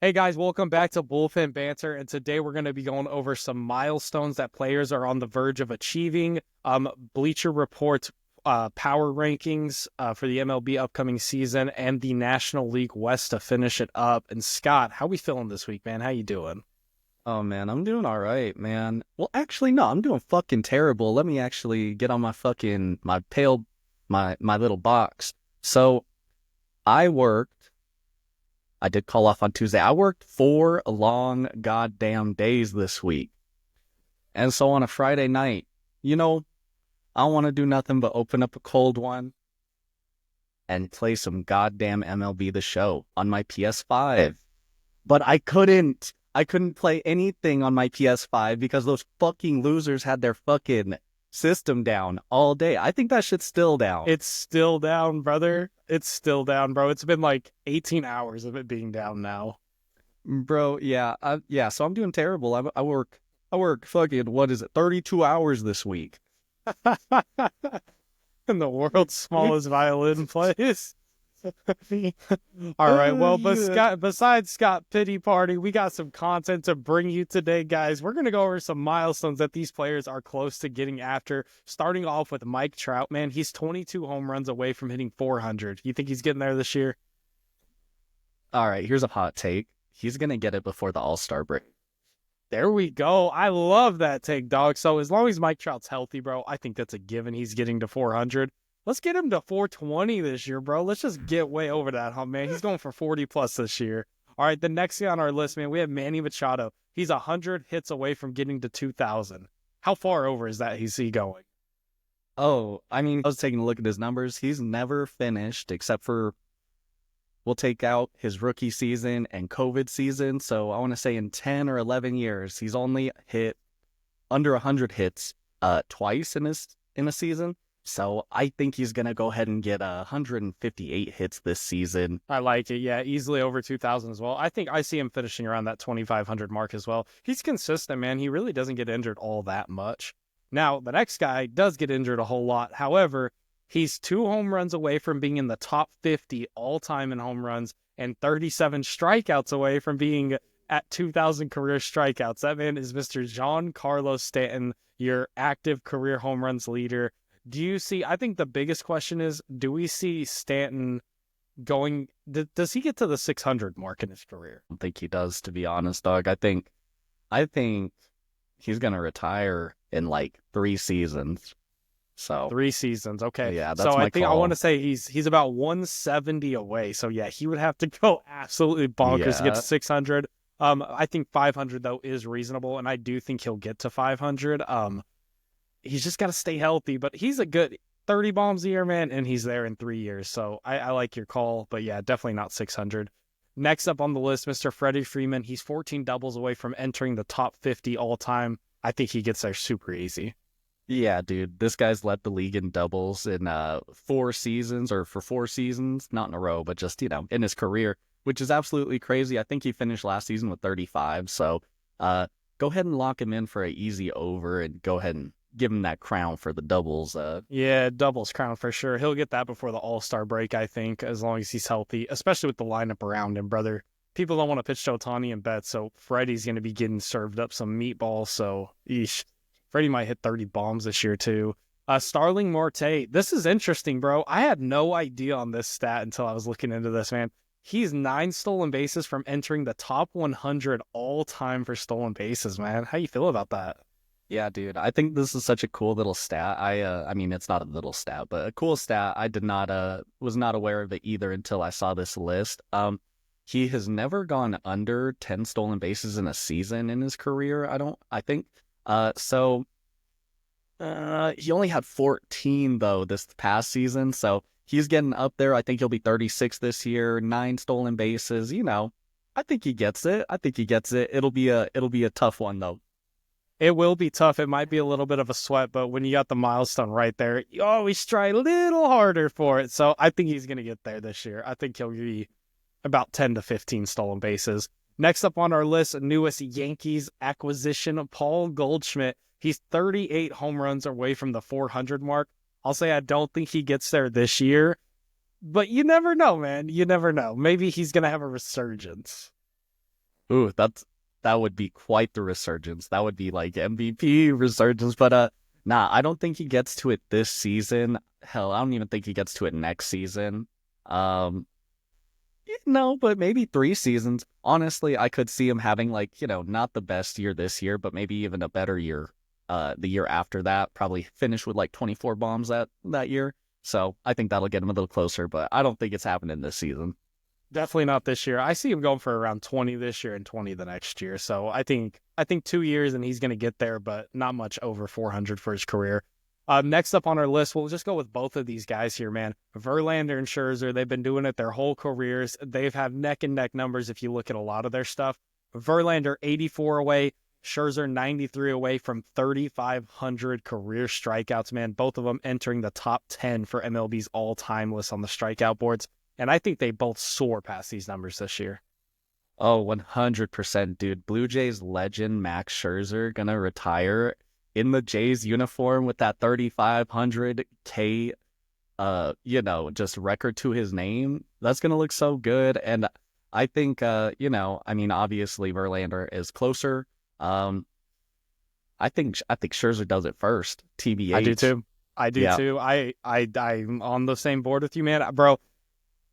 Hey guys, welcome back to Bullpen Banter, and today we're going to be going over some milestones that players are on the verge of achieving. Bleacher Report power rankings for the MLB upcoming season, and the National League West to finish it up. And Scott, how we feeling this week, man? How you doing? Oh man, I'm doing all right, man. Well, actually, no, I'm doing fucking terrible. Let me actually get on my little box. So I worked. I did call off on Tuesday. I worked 4 long goddamn days this week, and so on a Friday night, you know, I want to do nothing but open up a cold one and play some goddamn MLB The Show on my PS5. But I couldn't. I couldn't play anything on my PS5 because those fucking losers had their fucking system down all day. I think that shit's still down. It's still down, brother. It's still down, bro. It's been like 18 hours of it being down now. Bro, yeah, so I'm doing terrible. I work fucking, what is it, 32 hours this week. In the world's smallest violin plays. All right. Well, but besides Scott Pity Party, we got some content to bring you today, guys. We're gonna go over some milestones that these players are close to getting after. Starting off with Mike Trout, man, he's 22 home runs away from hitting 400. You think he's getting there this year? All right, here's a hot take. He's gonna get it before the All-Star break. There we go. I love that take, dog. So as long as Mike Trout's healthy, bro, I think that's a given. He's getting to 400. Let's get him to 420 this year, bro. Let's just get way over that hump, man. He's going for 40 plus this year. All right, the next guy on our list, man, we have Manny Machado. He's 100 hits away from getting to 2,000. How far over is that he's going? Oh, I mean, I was taking a look at his numbers. He's never finished except for we'll take out his rookie season and COVID season. So I want to say in 10 or 11 years, he's only hit under 100 hits twice in a season. So I think he's going to go ahead and get 158 hits this season. I like it. Yeah, easily over 2,000 as well. I think I see him finishing around that 2,500 mark as well. He's consistent, man. He really doesn't get injured all that much. Now, the next guy does get injured a whole lot. However, he's 2 home runs away from being in the top 50 all time in home runs and 37 strikeouts away from being at 2,000 career strikeouts. That man is Mr. Giancarlo Stanton, your active career home runs leader. Do you see? I think the biggest question is, do we see Stanton going? Does he get to the 600 mark in his career? I don't think he does, to be honest, dog. I think he's going to retire in like 3 seasons. So 3 seasons. Okay. yeah, So that's I my think I want to call. say he's about 170 away. So yeah, he would have to go absolutely bonkers to get to Yeah. 600. I think 500 though is reasonable, and I do think he'll get to 500. He's just got to stay healthy, but he's a good 30 bombs a year, man, and he's there in 3 years. So I like your call, but yeah, definitely not 600. Next up on the list, Mr. Freddie Freeman. He's 14 doubles away from entering the top 50 all time. I think he gets there super easy. Yeah, dude, this guy's led the league in doubles in 4 seasons or for 4 seasons, not in a row, but just, in his career, which is absolutely crazy. I think he finished last season with 35. So uh, go ahead and lock him in for an easy over and go ahead and give him that crown for the doubles. Yeah, doubles crown for sure. He'll get that before the All-Star break, I think, as long as he's healthy, especially with the lineup around him, brother. People don't want to pitch to Ohtani and Bet, so Freddie's going to be getting served up some meatballs. So, eesh. Freddie might hit 30 bombs this year, too. Starling Marte. This is interesting, bro. I had no idea on this stat until I was looking into this, man. He's 9 stolen bases from entering the top 100 all time for stolen bases, man. How you feel about that? Yeah, dude, I think this is such a cool little stat. I mean, it's not a little stat, but a cool stat. I did not, was not aware of it either until I saw this list. He has never gone under 10 stolen bases in a season in his career. I think. He only had 14 though this past season, so he's getting up there. I think he'll be 36 this year, 9 stolen bases. I think he gets it. I think he gets it. It'll be a tough one though. It will be tough. It might be a little bit of a sweat, but when you got the milestone right there, you always try a little harder for it. So I think he's going to get there this year. I think he'll be about 10 to 15 stolen bases. Next up on our list, newest Yankees acquisition, Paul Goldschmidt. He's 38 home runs away from the 400 mark. I'll say I don't think he gets there this year, but you never know, man. You never know. Maybe he's going to have a resurgence. Ooh, that would be quite the resurgence. That would be like MVP resurgence. But nah, I don't think he gets to it this season. Hell, I don't even think he gets to it next season. Um, no, but maybe 3 seasons. Honestly, I could see him having like, not the best year this year, but maybe even a better year the year after that. Probably finish with like 24 bombs that year. So I think that'll get him a little closer, but I don't think it's happening this season. Definitely not this year. I see him going for around 20 this year and 20 the next year. So I think 2 years and he's going to get there, but not much over 400 for his career. Next up on our list, we'll just go with both of these guys here, man. Verlander and Scherzer, they've been doing it their whole careers. They've had neck and neck numbers if you look at a lot of their stuff. Verlander 84 away, Scherzer 93 away from 3,500 career strikeouts, man. Both of them entering the top 10 for MLB's all-time list on the strikeout boards. And I think they both soar past these numbers this year. Oh, 100%, dude. Blue Jays legend Max Scherzer gonna retire in the Jays uniform with that 3,500 K, just record to his name. That's gonna look so good. And I think, obviously Verlander is closer. I think Scherzer does it first. TBH. I do too. I'm on the same board with you, man, bro.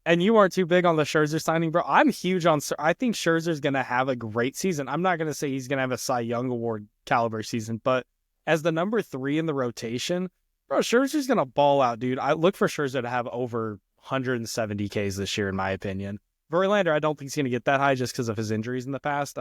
And you aren't too big on the Scherzer signing, bro. I'm huge on. I think Scherzer's gonna have a great season. I'm not gonna say he's gonna have a Cy Young Award caliber season, but as the number 3 in the rotation, bro, Scherzer's gonna ball out, dude. I look for Scherzer to have over 170 Ks this year, in my opinion. Verlander, I don't think he's gonna get that high just because of his injuries in the past.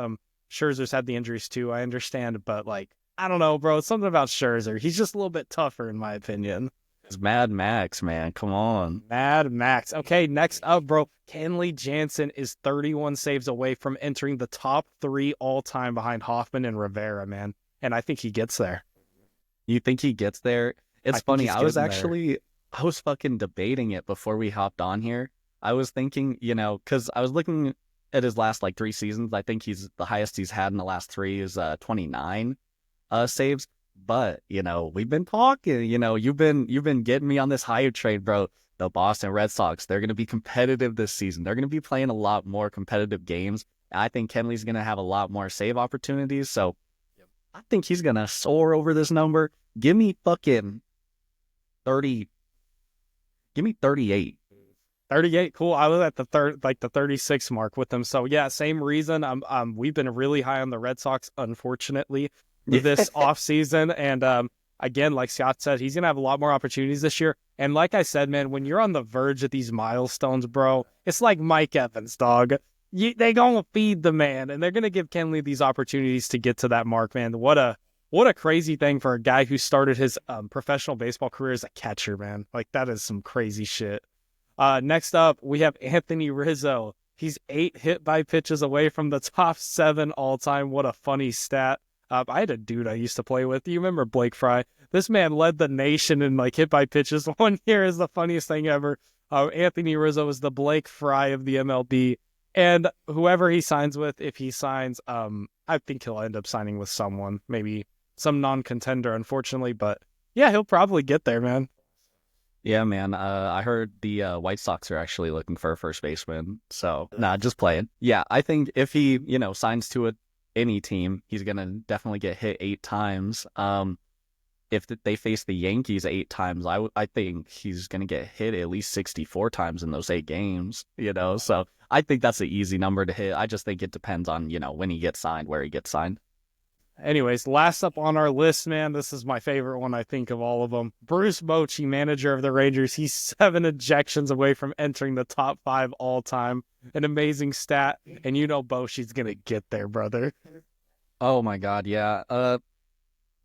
Scherzer's had the injuries too. I understand, but like, I don't know, bro. It's something about Scherzer. He's just a little bit tougher, in my opinion. It's Mad Max, man. Come on. Mad Max. Okay, next up, bro. Kenley Jansen is 31 saves away from entering the top 3 all-time behind Hoffman and Rivera, man. And I think he gets there. You think he gets there? It's funny. I was fucking debating it before we hopped on here. I was thinking, because I was looking at his last like 3 seasons. I think the highest he's had in the last 3 is 29 saves. But, we've been talking, you've been getting me on this hype train, bro. The Boston Red Sox, they're going to be competitive this season. They're going to be playing a lot more competitive games. I think Kenley's going to have a lot more save opportunities. So I think he's going to soar over this number. Give me fucking 30. Give me 38. 38, cool. I was at the 36 mark with them. So yeah, same reason. We've been really high on the Red Sox, unfortunately, this offseason. And again, like Scott said, he's gonna have a lot more opportunities this year. And like I said, man, when you're on the verge of these milestones, bro, it's like Mike Evans, dog. They gonna feed the man, and they're gonna give Kenley these opportunities to get to that mark, man. What a crazy thing for a guy who started his professional baseball career as a catcher, man. Like, that is some crazy shit. Next up, we have Anthony Rizzo. He's 8 hit by pitches away from the top 7 all time. What a funny stat. I had a dude I used to play with. You remember Blake Fry? This man led the nation in like hit by pitches. One year is the funniest thing ever. Anthony Rizzo is the Blake Fry of the MLB. And whoever he signs with, if he signs, I think he'll end up signing with someone, maybe some non-contender, unfortunately. But yeah, he'll probably get there, man. Yeah, man. I heard the White Sox are actually looking for a first baseman. So, nah, just playing. Yeah, I think if he, signs to any team, he's going to definitely get hit 8 times. If they face the Yankees 8 times, I think he's going to get hit at least 64 times in those 8 games, So I think that's an easy number to hit. I just think it depends on, when he gets signed, where he gets signed. Anyways, last up on our list, man, this is my favorite one, I think, of all of them. Bruce Bochy, manager of the Rangers. He's 7 ejections away from entering the top 5 all-time. An amazing stat. And Bochy's going to get there, brother. Oh, my God, yeah.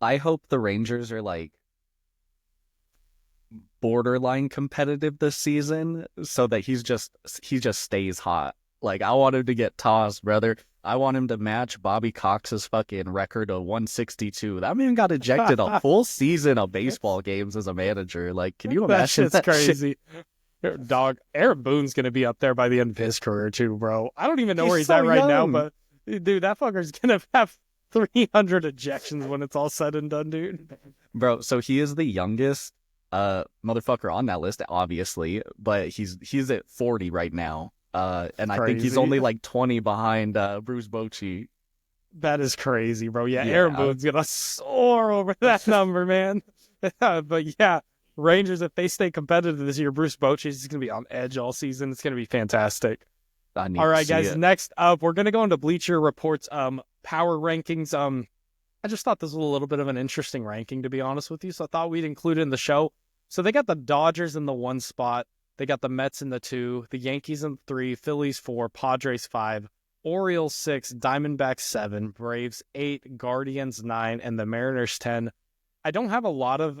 I hope the Rangers are, like, borderline competitive this season so that he just stays hot. Like, I want him to get tossed, brother. I want him to match Bobby Cox's fucking record of 162. That man got ejected a full season of baseball games as a manager. Like, can you imagine that? That's crazy. Dog, Aaron Boone's going to be up there by the end of his career too, bro. I don't even know where he's at right now, but dude, that fucker's going to have 300 ejections when it's all said and done, dude. Bro, so he is the youngest motherfucker on that list, obviously, but he's at 40 right now. And I think he's Crazy. only like 20 behind Bruce Bochy. That is crazy, bro. Yeah, Aaron Yeah, Boone's gonna soar over that number, man. But yeah, Rangers, if they stay competitive this year, Bruce Bochy is gonna be on edge all season. It's gonna be fantastic. I All need to right, see guys. it. Next up, we're gonna go into Bleacher Report's power rankings. I just thought this was a little bit of an interesting ranking, to be honest with you. So I thought we'd include it in the show. So they got the Dodgers in the 1 spot. They got the Mets in the 2, the Yankees in 3, Phillies 4, Padres 5, Orioles 6, Diamondbacks 7, Braves 8, Guardians 9, and the Mariners 10. I don't have a lot of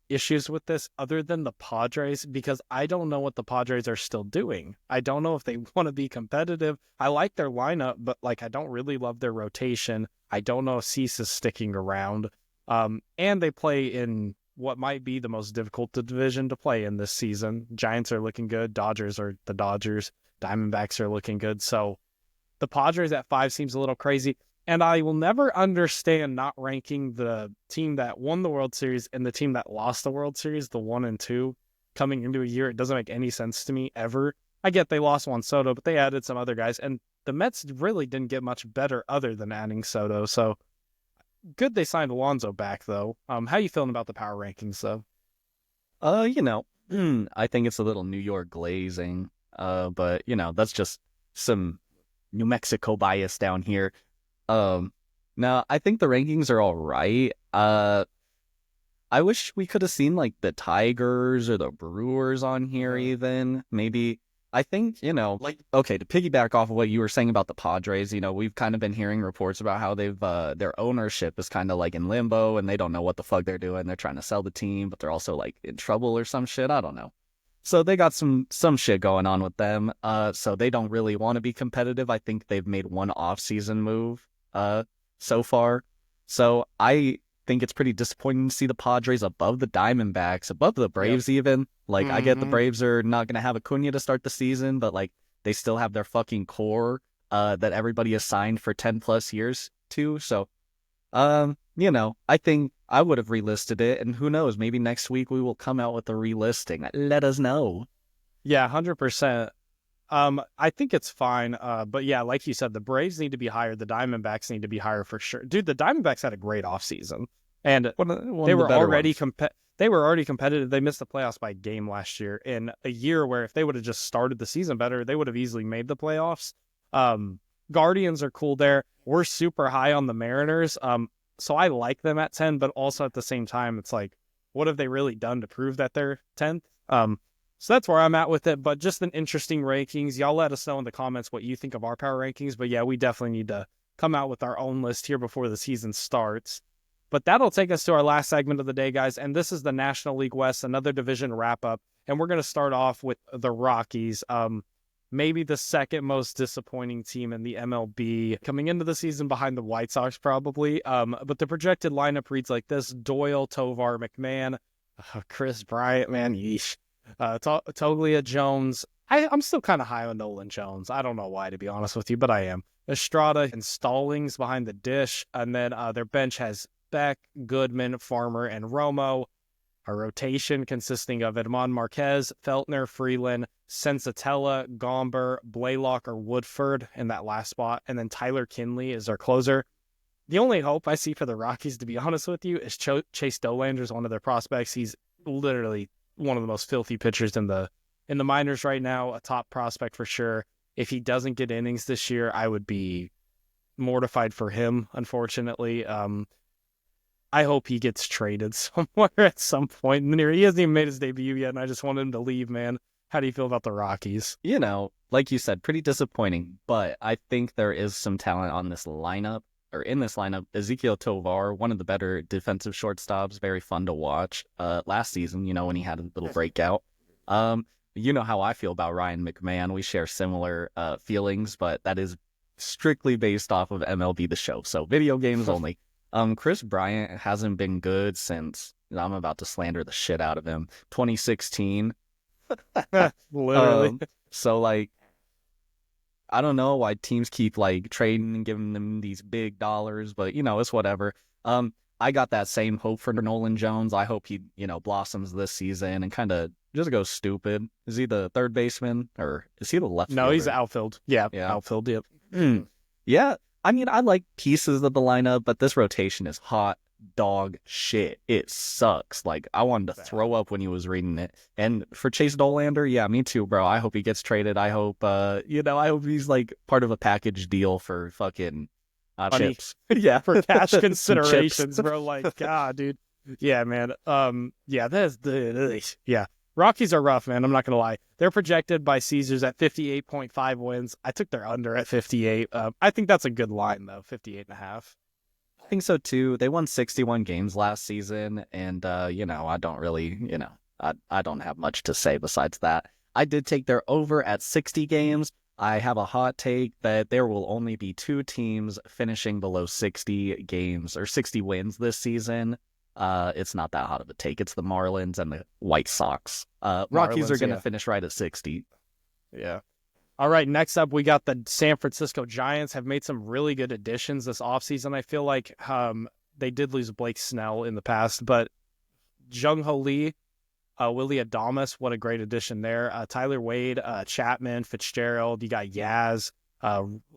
issues with this other than the Padres because I don't know what the Padres are still doing. I don't know if they want to be competitive. I like their lineup, but like I don't really love their rotation. I don't know if Cease is sticking around. And they play in what might be the most difficult division to play in this season. Giants are looking good. Dodgers are the Dodgers. Diamondbacks are looking good. So the Padres at 5 seems a little crazy. And I will never understand not ranking the team that won the World Series and the team that lost the World Series, the 1 and 2, coming into a year. It doesn't make any sense to me ever. I get they lost Juan Soto, but they added some other guys. And the Mets really didn't get much better other than adding Soto. So good they signed Alonso back, though. How you feeling about the power rankings, though? You know, I think it's a little New York glazing. But you know, that's just some New Mexico bias down here. Now I think the rankings are all right. I wish we could have seen like the Tigers or the Brewers on here even. Maybe I think, you know, like okay, to piggyback off of what you were saying about the Padres, you know, we've kind of been hearing reports about how they've their ownership is kind of like in limbo and they don't know what the fuck they're doing. They're trying to sell the team, but they're also like in trouble or some shit. I don't know. So they got some shit going on with them. So they don't really want to be competitive. I think they've made one off-season move so far. So I think it's pretty disappointing to see the Padres above the Diamondbacks, above the Braves even. Like I get the Braves are not going to have Acuna to start the season, but like they still have their fucking core that everybody has signed for 10 plus years to. So you know, I think I would have relisted it, and who knows, maybe next week we will come out with a relisting. Let us know. Yeah, 100%. I think it's fine. But yeah, like you said, the Braves need to be higher. The Diamondbacks need to be higher for sure. Dude, the Diamondbacks had a great offseason. And One they of the were better already ones. they were already competitive. They missed the playoffs by a game last year in a year where if they would have just started the season better, they would have easily made the playoffs. Guardians are cool there. We're super high on the Mariners. So I like them at 10, but also at the same time, it's like, what have they really done to prove that they're 10th? So that's where I'm at with it, but just an interesting rankings. Y'all let us know in the comments what you think of our power rankings, but yeah, we definitely need to come out with our own list here before the season starts. But that'll take us to our last segment of the day, guys, and this is the National League West, another division wrap-up, and we're going to start off with the Rockies. Maybe the second most disappointing team in the MLB coming into the season behind the White Sox, probably. But the projected lineup reads like this: Doyle, Tovar, McMahon, Chris Bryant, man, yeesh. Toglia, Jones. I'm still kind of high on Nolan Jones. I don't know why, to be honest with you, but I am. Estrada and Stallings behind the dish. And then their bench has Beck, Goodman, Farmer, and Romo. A rotation consisting of Edmond Marquez, Feltner, Freeland, Sensatella, Gomber, Blaylock, or Woodford in that last spot. And then Tyler Kinley is our closer. The only hope I see for the Rockies, to be honest with you, is Chase Dollander is one of their prospects. He's literally one of the most filthy pitchers in the minors right now, a top prospect for sure. If he doesn't get innings this year, I would be mortified for him, unfortunately. I hope he gets traded somewhere at some point in the near. He hasn't even made his debut yet, and I just want him to leave, man. How do you feel about the Rockies? You know, like you said, pretty disappointing, but I think there is some talent on this lineup, or in this lineup. Ezekiel Tovar, one of the better defensive shortstops, very fun to watch. Last season, you know, when he had a little breakout. You know how I feel about Ryan McMahon. We share similar feelings, but that is strictly based off of MLB The Show, so video games only. Chris Bryant hasn't been good since, I'm about to slander the shit out of him, 2016. Literally. So like, I don't know why teams keep like trading and giving them these big dollars, but you know, it's whatever. I got that same hope for Nolan Jones. I hope he, blossoms this season and kind of just goes stupid. Is he the third baseman or is he the left No, fielder? he's outfield. Yeah, Yeah. outfield. Yep. Yeah. I mean, I like pieces of the lineup, but this rotation is hot dog shit. It sucks. Like, I wanted to throw up when he was reading it. And for Chase Dolander, yeah, me too, bro. I hope he gets traded. I hope, I hope he's like part of a package deal for fucking chips. Yeah, for cash Some considerations, chips. bro. Like, God, dude. Yeah, man. Yeah, that's the yeah. Rockies are rough, man. I'm not gonna lie. They're projected by Caesars at 58.5 wins. I took their under at 58. I think that's a good line though, 58.5. I think so too. They won 61 games last season, and I don't really, I don't have much to say besides that. I did take their over at 60 games. I have a hot take that there will only be 2 teams finishing below 60 games or 60 wins this season. It's not that hot of a take. It's the Marlins and the White Sox. Rockies are going to finish right at 60. Yeah. All right, next up, we got the San Francisco Giants have made some really good additions this offseason. I feel like they did lose Blake Snell in the past, but Jung-Ho Lee, Willie Adames, what a great addition there. Tyler Wade, Chapman, Fitzgerald, you got Yaz,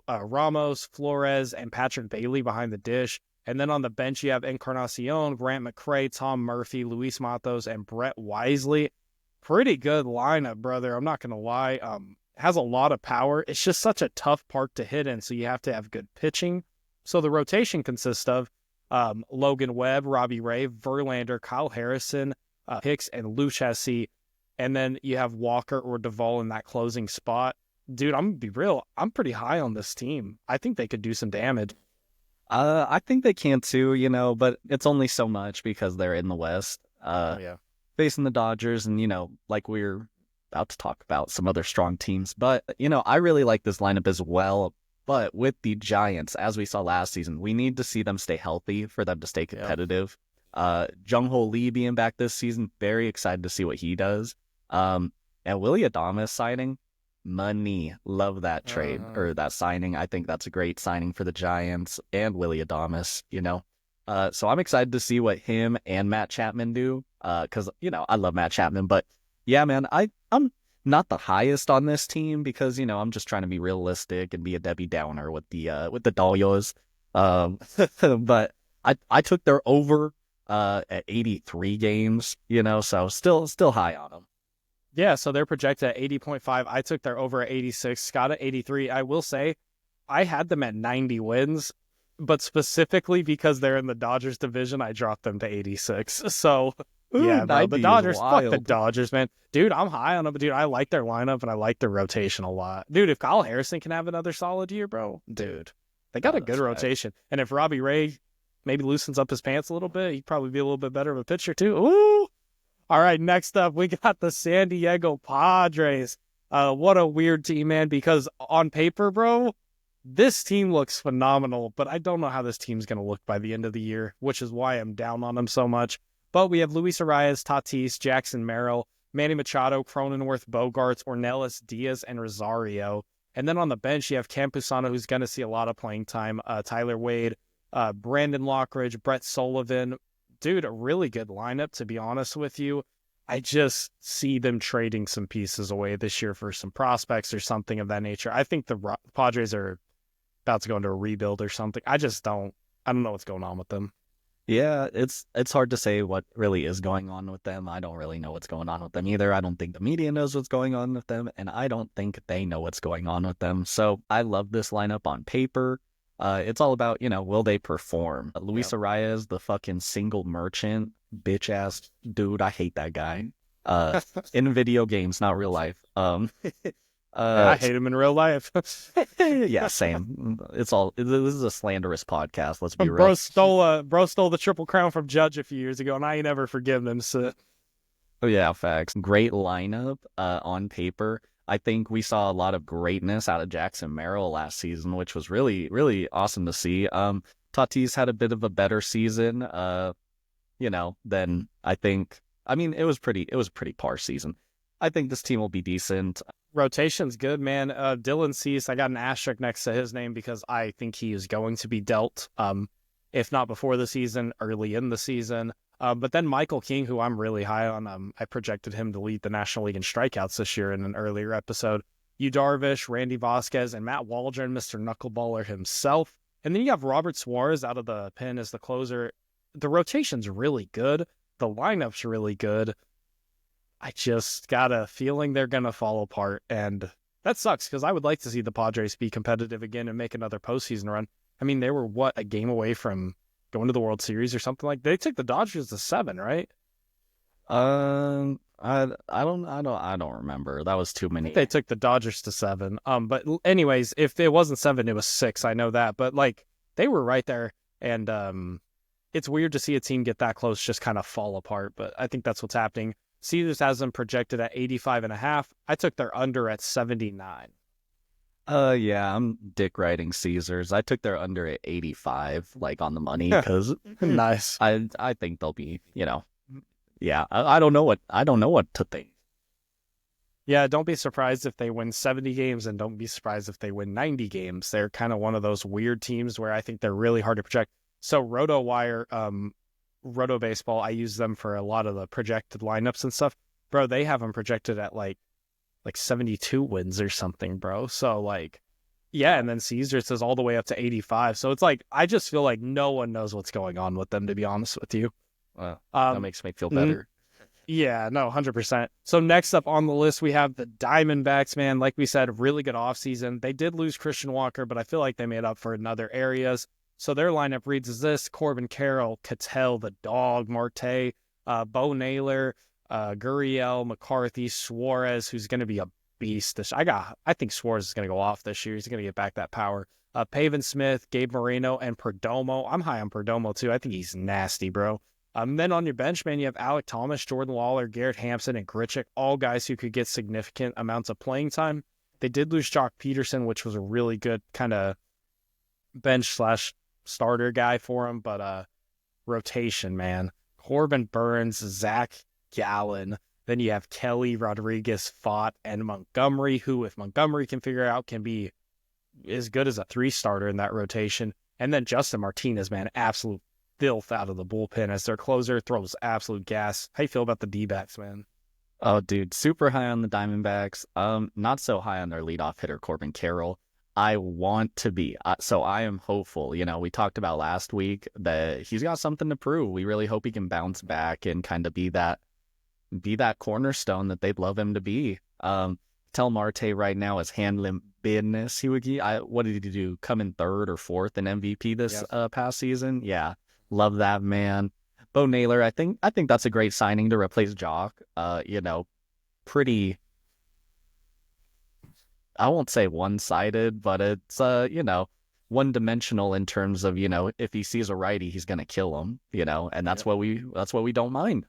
Ramos, Flores, and Patrick Bailey behind the dish. And then on the bench, you have Encarnacion, Grant McCray, Tom Murphy, Luis Matos, and Brett Wisely. Pretty good lineup, brother. I'm not going to lie. Has a lot of power. It's just such a tough park to hit in, so you have to have good pitching. So the rotation consists of Logan Webb, Robbie Ray, Verlander, Kyle Harrison, Hicks, and Lou Chassis. And then you have Walker or Duvall in that closing spot. Dude, I'm going to be real. I'm pretty high on this team. I think they could do some damage. I think they can too, but it's only so much because they're in the West. Facing the Dodgers and, like we're about to talk about some other strong teams. But, I really like this lineup as well. But with the Giants, as we saw last season, we need to see them stay healthy for them to stay competitive. Jung-Ho Lee being back this season, very excited to see what he does. And Willie Adames signing, money. Love that trade or that signing. I think that's a great signing for the Giants and Willie Adames, So I'm excited to see what him and Matt Chapman do because, I love Matt Chapman. But, yeah, man, I'm not the highest on this team because, I'm just trying to be realistic and be a Debbie Downer with the Dahlias. But I took their over at 83 games, so still high on them. Yeah, so they're projected at 80.5. I took their over at 86, Scott at 83. I will say I had them at 90 wins, but specifically because they're in the Dodgers division, I dropped them to 86. So, yeah, bro, the Dodgers, fuck the Dodgers, man. Dude, I'm high on them, but dude, I like their lineup and I like their rotation a lot. Dude, if Kyle Harrison can have another solid year, bro, dude, they got a good rotation. And if Robbie Ray maybe loosens up his pants a little bit, he'd probably be a little bit better of a pitcher too. Ooh! All right, next up, we got the San Diego Padres. What a weird team, man, because on paper, bro, this team looks phenomenal, but I don't know how this team's going to look by the end of the year, which is why I'm down on them so much. But we have Luis Arias, Tatis, Jackson Merrill, Manny Machado, Cronenworth, Bogarts, Ornelas, Diaz, and Rosario. And then on the bench, you have Campusano, who's going to see a lot of playing time, Tyler Wade, Brandon Lockridge, Brett Sullivan. Dude, a really good lineup, to be honest with you. I just see them trading some pieces away this year for some prospects or something of that nature. I think the Padres are about to go into a rebuild or something. I don't know what's going on with them. Yeah, it's hard to say what really is going on with them. I don't really know what's going on with them either. I don't think the media knows what's going on with them, and I don't think they know what's going on with them. So I love this lineup on paper. It's all about, will they perform? Luis Arias, the fucking single merchant, bitch ass dude. I hate that guy. In video games, not real life. I hate him in real life. Yeah, same. This is a slanderous podcast. Let's be real. Bro stole the Triple Crown from Judge a few years ago, and I ain't never forgiven him. So. Oh yeah, facts. Great lineup on paper. I think we saw a lot of greatness out of Jackson Merrill last season, which was really, really awesome to see. Tatis had a bit of a better season, than I think. I mean, it was a pretty par season. I think this team will be decent. Rotation's good, man. Dylan Cease, I got an asterisk next to his name because I think he is going to be dealt. if not before the season, early in the season. But then Michael King, who I'm really high on, I projected him to lead the National League in strikeouts this year in an earlier episode. Yu Darvish, Randy Vasquez, and Matt Waldron, Mr. Knuckleballer himself. And then you have Robert Suarez out of the pen as the closer. The rotation's really good. The lineup's really good. I just got a feeling they're going to fall apart. And that sucks because I would like to see the Padres be competitive again and make another postseason run. I mean, they were, a game away from going to the World Series or something like that. They took the Dodgers to 7, right? I don't remember. That was too many. They took the Dodgers to 7. But anyways, if it wasn't 7, it was 6. I know that, but like they were right there, and it's weird to see a team get that close just kind of fall apart. But I think that's what's happening. Caesars has them projected at 85.5. I took their under at 79. Yeah, I'm dick riding Caesars. I took their under at 85, like on the money, because nice. I think they'll be, yeah. I don't know what to think. Yeah, don't be surprised if they win 70 games, and don't be surprised if they win 90 games. They're kind of one of those weird teams where I think they're really hard to project. So RotoWire, Roto Baseball, I use them for a lot of the projected lineups and stuff. Bro, they have them projected at like 72 wins or something, bro. So like, yeah, and then Caesar says all the way up to 85. So it's like, I just feel like no one knows what's going on with them, to be honest with you. That makes me feel better. Yeah, no, 100%. So next up on the list, we have the Diamondbacks, man. Like we said, really good offseason. They did lose Christian Walker, but I feel like they made up for it in other areas. So their lineup reads as this: Corbin Carroll, Cattell, the dog, Marte, Bo Naylor, Gurriel, McCarthy, Suarez, who's going to be a beast. I think Suarez is going to go off this year. He's going to get back that power. Pavin Smith, Gabe Moreno, and Perdomo. I'm high on Perdomo, too. I think he's nasty, bro. Then on your bench, man, you have Alec Thomas, Jordan Lawler, Garrett Hampson, and Grichuk, all guys who could get significant amounts of playing time. They did lose Jock Peterson, which was a really good kind of bench/starter guy for him, but rotation, man. Corbin Burns, Zach Gallen. Then you have Kelly, Rodriguez, Fott, and Montgomery, who, if Montgomery can figure out, can be as good as a 3-starter in that rotation. And then Justin Martinez, man, absolute filth out of the bullpen as their closer, throws absolute gas. How you feel about the D-backs, man? Oh, dude, super high on the Diamondbacks. Not so high on their leadoff hitter, Corbin Carroll. I want to be. So I am hopeful. We talked about last week that he's got something to prove. We really hope he can bounce back and kind of be that cornerstone that they'd love him to be. Tell Marte right now is handling business. What did he do? Come in 3rd or 4th in MVP this past season? Yeah. Love that, man. Bo Naylor, I think that's a great signing to replace Jock. Pretty, I won't say one-sided, but it's one-dimensional in terms of, if he sees a righty, he's gonna kill him, and that's what we don't mind.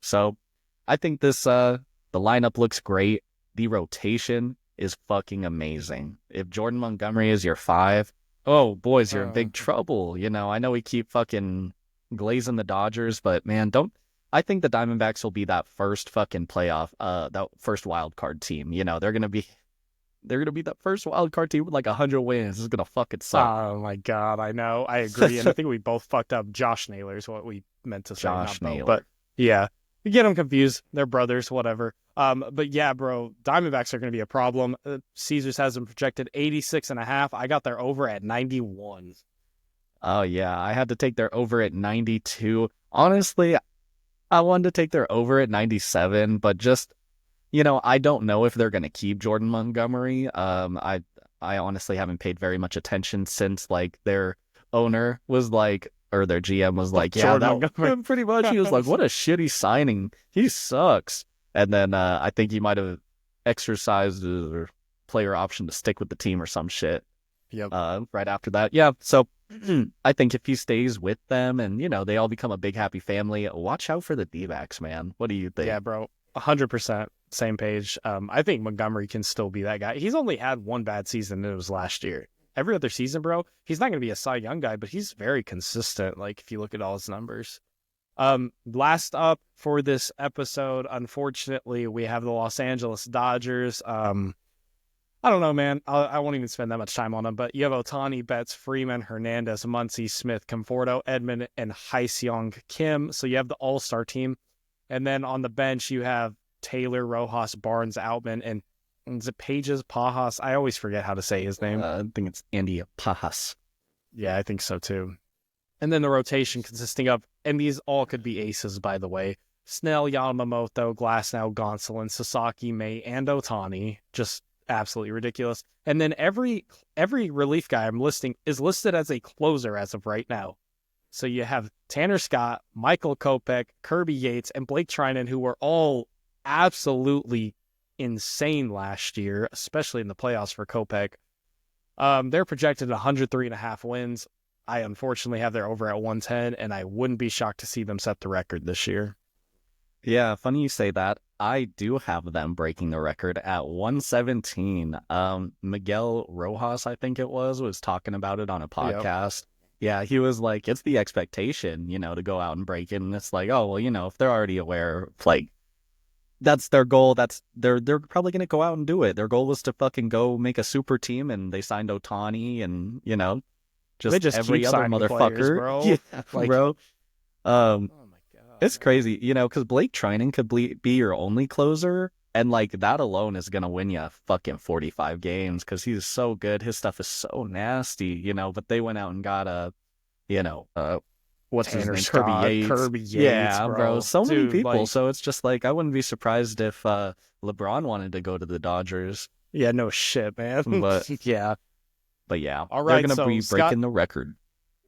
So I think the lineup looks great. The rotation is fucking amazing. If Jordan Montgomery is your 5, oh, boys, you're in big trouble. I know we keep fucking glazing the Dodgers, but man, I think the Diamondbacks will be that first fucking playoff, that first wild card team. They're gonna be that first wild card team with like 100 wins. This is gonna fucking suck. Oh my god, I know, I agree, and I think we both fucked up. Josh Naylor is what we meant to say. Josh Naylor, but yeah, you get them confused. They're brothers, whatever. But yeah, bro, Diamondbacks are going to be a problem. Caesars has them projected 86.5. I got their over at 91. Oh yeah, I had to take their over at 92. Honestly, I wanted to take their over at 97, but just, I don't know if they're going to keep Jordan Montgomery. I honestly haven't paid very much attention since like their owner was like, or their GM was like, yeah, pretty much. He was like, what a shitty signing. He sucks. And then I think he might have exercised his player option to stick with the team or some shit. Yep. Right after that. Yeah. So I think if he stays with them and, they all become a big happy family, watch out for the D-backs, man. What do you think? Yeah, bro. 100% same page. I think Montgomery can still be that guy. He's only had one bad season, and it was last year. Every other season, bro, he's not going to be a Cy Young guy, but he's very consistent, like, if you look at all his numbers. Last up for this episode, unfortunately, we have the Los Angeles Dodgers. I don't know, man. I won't even spend that much time on them. But you have Ohtani, Betts, Freeman, Hernandez, Muncy, Smith, Conforto, Edmund, and Hyseong Kim. So you have the all-star team. And then on the bench, you have Taylor, Rojas, Barnes, Outman, and is it Pages, Pajas? I always forget how to say his name. I think it's Andy Pajas. Yeah, I think so too. And then the rotation consisting of, and these all could be aces, by the way, Snell, Yamamoto, Glasnow, Gonsolin, Sasaki, May, and Ohtani. Just absolutely ridiculous. And then every relief guy I'm listing is listed as a closer as of right now. So you have Tanner Scott, Michael Kopech, Kirby Yates, and Blake Trinan, who were all absolutely insane last year, especially in the playoffs for Kopech. They're projected at 103.5 wins. I unfortunately have their over at 110, and I wouldn't be shocked to see them set the record this year. Yeah, funny you say that. I do have them breaking the record at 117. Miguel Rojas, I think it was talking about it on a podcast. Yep. Yeah, he was like, it's the expectation, to go out and break it. And it's like, oh, well, if they're already aware, like, that's their goal. They're probably going to go out and do it. Their goal was to fucking go make a super team, and they signed Ohtani and, just every other motherfucker. Players, bro. Yeah, like, bro. Oh my God. It's crazy, because Blake Trinan could be your only closer, and like that alone is gonna win you fucking 45 games because he's so good. His stuff is so nasty, But they went out and got what's his name? Kirby Yates. Yeah, bro. So many people. Like, so it's just like I wouldn't be surprised if LeBron wanted to go to the Dodgers. Yeah, no shit, man. But yeah. All right, they're gonna be breaking the record.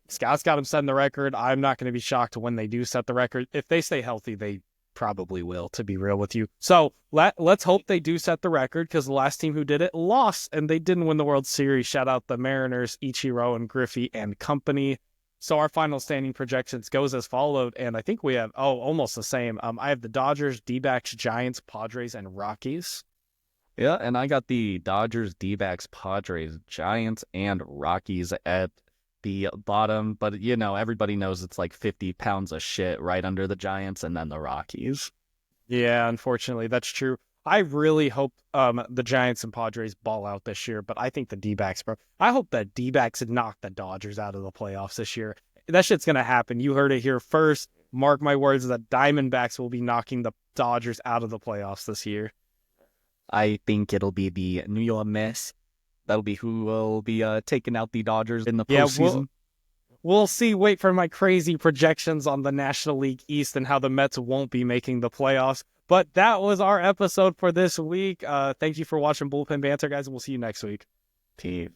Scott's got him setting the record. I'm not going to be shocked when they do set the record. If they stay healthy, they probably will, to be real with you. So let's hope they do set the record, because the last team who did it lost, and they didn't win the World Series. Shout out the Mariners, Ichiro and Griffey and company. So our final standing projections goes as followed, and I think we have, almost the same. I have the Dodgers, D-backs, Giants, Padres, and Rockies. Yeah, and I got the Dodgers, D-backs, Padres, Giants, and Rockies at the bottom, but everybody knows it's like 50 pounds of shit right under the Giants and then the Rockies. Yeah, unfortunately, that's true. I really hope the Giants and Padres ball out this year, but I think the D-backs, bro. I hope the D-backs knock the Dodgers out of the playoffs this year. That shit's going to happen. You heard it here first. Mark my words, the Diamondbacks will be knocking the Dodgers out of the playoffs this year. I think it'll be the New York Mets. That'll be who will be taking out the Dodgers in the postseason. We'll see. Wait for my crazy projections on the National League East and how the Mets won't be making the playoffs. But that was our episode for this week. Thank you for watching Bullpen Banter, guys, and we'll see you next week. Peace.